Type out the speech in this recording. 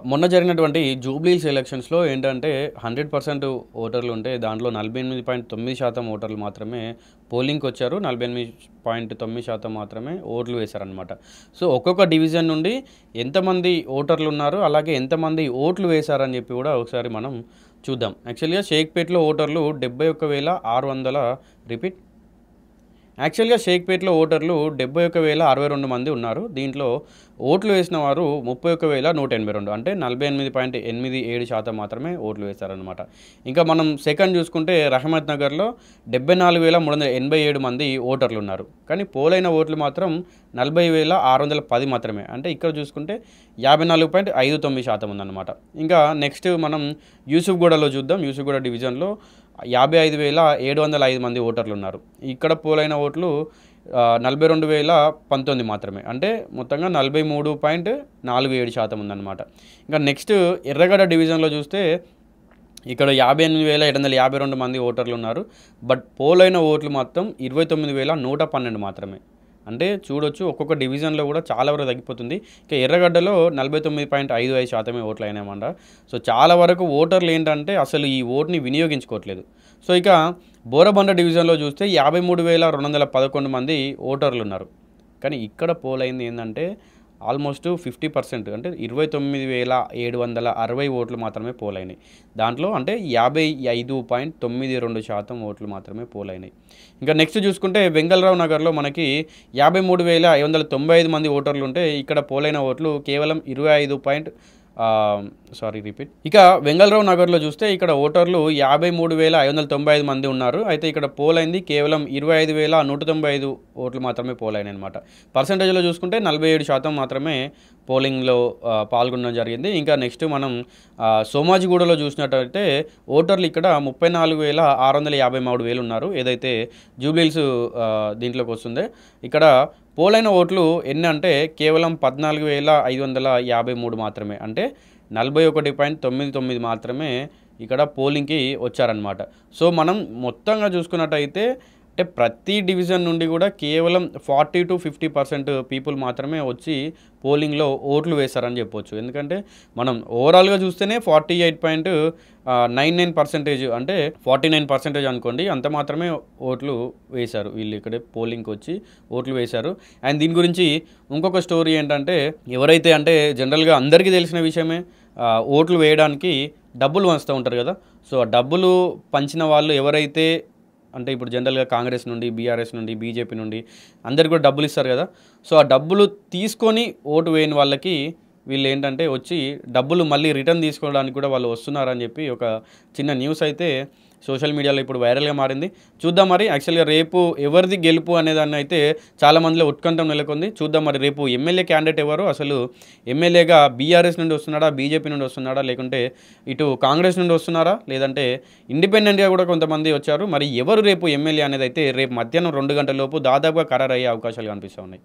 మొన్న జరిగినటువంటి జూబ్లీహిల్స్ ఎలక్షన్స్‌లో ఏంటంటే 100% ఓటర్లు ఉంటే దాంట్లో 48.9% ఓటర్లు మాత్రమే పోలింగ్‌కొచ్చారు. 48.9% మాత్రమే ఓట్లు వేశారనమాట. సో, ఒక్కొక్క డివిజన్ నుండి ఎంతమంది ఓటర్లున్నారు, అలాగే ఎంతమంది ఓట్లు వేశారని చెప్పి కూడా ఒకసారి మనం చూద్దాం. యాక్చువల్‌గా షేక్‌పేట్‌లో ఓటర్లు 71,600 రిపీట్ యాక్చువల్‌గా షేక్‌పేట్‌లో ఓటర్లు 71,062 మంది ఉన్నారు. దీంట్లో ఓట్లు వేసిన వారు 31,182 అంటే 48.87% మాత్రమే ఓట్లు వేశారనమాట. ఇంకా మనం సెకండ్ చూసుకుంటే రహమత్ నగర్‌లో 74,387 మంది ఓటర్లు ఉన్నారు. కానీ పోలైన ఓట్లు మాత్రం 40,610 మాత్రమే. అంటే ఇక్కడ చూసుకుంటే 54.59% ఉందన్నమాట. ఇంకా నెక్స్ట్ మనం యూసుఫ్‌గూడలో చూద్దాం. యూసుఫ్‌గూడ డివిజన్‌లో 55,705 మంది ఓటర్లు ఉన్నారు. ఇక్కడ పోలైన ఓట్లు 42,019 మాత్రమే. అంటే మొత్తంగా 43.47% ఉందన్నమాట. ఇంకా నెక్స్ట్ ఎర్రగడ్డ డివిజన్‌లో చూస్తే ఇక్కడ 58,752 మంది ఓటర్లు ఉన్నారు. బట్ పోలైన ఓట్లు మొత్తం 29,112 మాత్రమే. అంటే చూడొచ్చు ఒక్కొక్క డివిజన్‌లో కూడా చాలా వరకు తగ్గిపోతుంది. ఇక ఎర్రగడ్డలో 49.55% ఓట్లు అయినాయన్నమాట. సో, చాలా వరకు ఓటర్లు ఏంటంటే అసలు ఈ ఓట్‌ని వినియోగించుకోవట్లేదు. సో, ఇక బోరబండ డివిజన్‌లో చూస్తే 53,211 మంది ఓటర్లు ఉన్నారు. కానీ ఇక్కడ పోలైంది ఏందంటే ఆల్మోస్ట్ 50% అంటే 29,760 ఓట్లు మాత్రమే పోలైనాయి. దాంట్లో అంటే 55.92% ఓట్లు మాత్రమే పోలైనాయి. ఇంకా నెక్స్ట్ చూసుకుంటే వెంగళరావు నగర్‌లో మనకి 53,595 మంది ఓటర్లు ఉంటే ఇక్కడ పోలైన ఓట్లు కేవలం 25 ఇక వెంగళరావు నగర్‌లో చూస్తే ఇక్కడ ఓటర్లు 53,595 మంది ఉన్నారు. అయితే ఇక్కడ పోలైంది కేవలం 25,195 ఓట్లు మాత్రమే పోలైనాయన్నమాట. పర్సెంటేజ్‌లో చూసుకుంటే 47% మాత్రమే పోలింగ్‌లో పాల్గొనడం జరిగింది. ఇంకా నెక్స్ట్ మనం సోమాజిగూడలో చూసినట్టయితే ఓటర్లు ఇక్కడ 34,653 ఉన్నారు. ఏదైతే జూబ్లీహిల్స్ దీంట్లోకి వస్తుందో ఇక్కడ పోలైన ఓట్లు ఎన్ని అంటే కేవలం 14,553 మాత్రమే. అంటే 41.99 మాత్రమే ఇక్కడ పోలింగ్‌కి వచ్చారనమాట. సో, మనం మొత్తంగా చూసుకున్నట్టయితే అంటే ప్రతి డివిజన్ నుండి కూడా కేవలం 40-50% పీపుల్ మాత్రమే వచ్చి పోలింగ్‌లో ఓట్లు వేశారని చెప్పొచ్చు. ఎందుకంటే మనం ఓవరాల్‌గా చూస్తేనే 48.99% అంటే 49% అనుకోండి. అంత మాత్రమే ఓట్లు వేశారు. వీళ్ళు ఇక్కడే పోలింగ్‌కి వచ్చి ఓట్లు వేశారు. అండ్ దీని గురించి ఇంకొక స్టోరీ ఏంటంటే ఎవరైతే అంటే జనరల్‌గా అందరికీ తెలిసిన విషయమే ఓట్లు వేయడానికి డబ్బులు పంచుతూ ఉంటారు కదా! సో, ఆ డబ్బులు పంచిన వాళ్ళు ఎవరైతే అంటే ఇప్పుడు జనరల్‌గా కాంగ్రెస్ నుండి, బీఆర్ఎస్ నుండి, బీజేపీ నుండి అందరికి కూడా డబ్బులు ఇస్తారు కదా! సో, ఆ డబ్బులు తీసుకొని ఓటు వేయని వాళ్ళకి వీళ్ళు ఏంటంటే వచ్చి డబ్బులు మళ్ళీ రిటర్న్ తీసుకోవడానికి కూడా వాళ్ళు వస్తున్నారని చెప్పి ఒక చిన్న న్యూస్ అయితే సోషల్ మీడియాలో ఇప్పుడు వైరల్‌గా మారింది. చూద్దాం మరి యాక్చువల్‌గా రేపు ఎవరిది గెలుపు అనేదాన్ని అయితే చాలామందిలో ఉత్కంఠ నెలకొంది. చూద్దాం మరి రేపు ఎమ్మెల్యే క్యాండిడేట్ ఎవరు? అసలు ఎమ్మెల్యేగా బీఆర్ఎస్ నుండి వస్తున్నాడా? బీజేపీ నుండి వస్తున్నాడా? లేకుంటే ఇటు కాంగ్రెస్ నుండి వస్తున్నారా? లేదంటే ఇండిపెండెంట్‌గా కూడా కొంతమంది వచ్చారు. మరి ఎవరు రేపు ఎమ్మెల్యే అనేది అయితే రేపు మధ్యాహ్నం 2 గంటల లోపు దాదాపుగా ఖరారయ్యే అవకాశాలు కనిపిస్తా ఉన్నాయి.